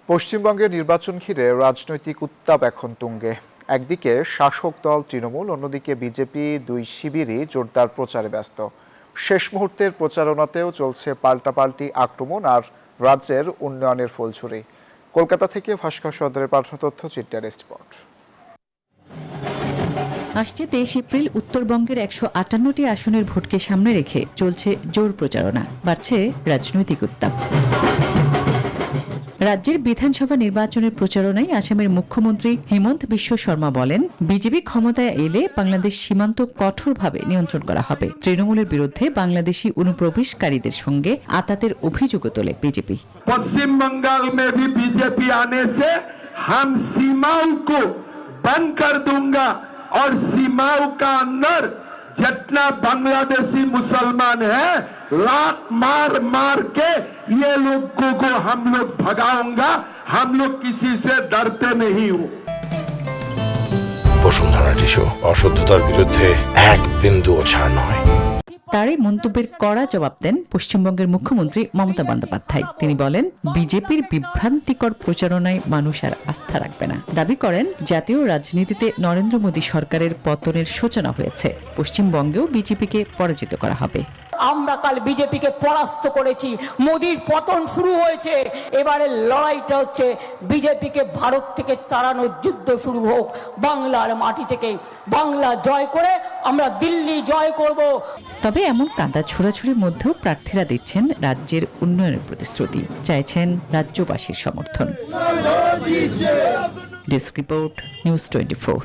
পশ্চিমবঙ্গের নির্বাচন ঘিরে রাজনৈতিক উত্তাপ এখন তুঙ্গে। একদিকে শাসক দল তৃণমূল, অন্যদিকে বিজেপি, দুই শিবিরই জোরদার প্রচারে ব্যস্ত। শেষ মুহূর্তের প্রচারণাতেও চলছে পাল্টাপাল্টি আক্রমণ আর রাজ্যের উন্নয়নের ফুলঝুরি। কলকাতা থেকে ভাস্কর সদরের পাঠানো তথ্যচিত্রের রিপোর্ট। আসছে 23 এপ্রিল উত্তরবঙ্গের 158টি আসনের ভোটকে সামনে রেখে চলছে জোর প্রচারণা, বাড়ছে রাজনৈতিক উত্তাপ। রাজ্যের বিধানসভা নির্বাচনের প্রচারণায় আসামের মুখ্যমন্ত্রী হিমন্ত বিশ্ব শর্মা বলেন, বিজেপি ক্ষমতায় এলে বাংলাদেশ সীমান্ত কঠোরভাবে নিয়ন্ত্রণ করা হবে। তৃণমূলের বিরুদ্ধে বাংলাদেশি অনুপ্রবেশকারীদের সঙ্গে আতাতের অভিযোগও তোলে বিজেপি। पश्चिम बंगाल में भी बीजेपी आने से हम सीमाओं को बंद कर दूंगा और सीमाओं का अंदर जितना बांग्लादेशी मुसलमान है लात मार मार के ये लोगों को हम लोग भगाऊंगा। हम लोग किसी से डरते नहीं हूँ। বসুন্ধরা টিস্যু অশুদ্ধতার বিরুদ্ধে এক বিন্দুও ছাড় নয়। তারই মন্তব্যের কড়া জবাব দেন পশ্চিমবঙ্গের মুখ্যমন্ত্রী মমতা বন্দ্যোপাধ্যায়। তিনি বলেন, বিজেপির বিভ্রান্তিকর প্রচারণায় মানুষ আর আস্থা রাখবে না। দাবি করেন, জাতীয় রাজনীতিতে নরেন্দ্র মোদী সরকারের পতনের সূচনা হয়েছে, পশ্চিমবঙ্গেও বিজেপিকে পরাজিত করা হবে। আমরা কাল বিজেপিকে পরাস্ত করেছি, মোদির পতন শুরু হয়েছে। এবারে লড়াইটা হচ্ছে বিজেপিকে ভারত থেকে তাড়ানোর যুদ্ধ শুরু হোক, বাংলার মাটি থেকে। বাংলা জয় করে আমরা দিল্লি জয় করব। তবে এমন কাঁদা ছোড়াছুড়ির মধ্যেও প্রার্থীরা দিচ্ছেন রাজ্যের উন্নয়নের প্রতিশ্রুতি, চাইছেন রাজ্যবাসীর সমর্থন। Desk report, news 24।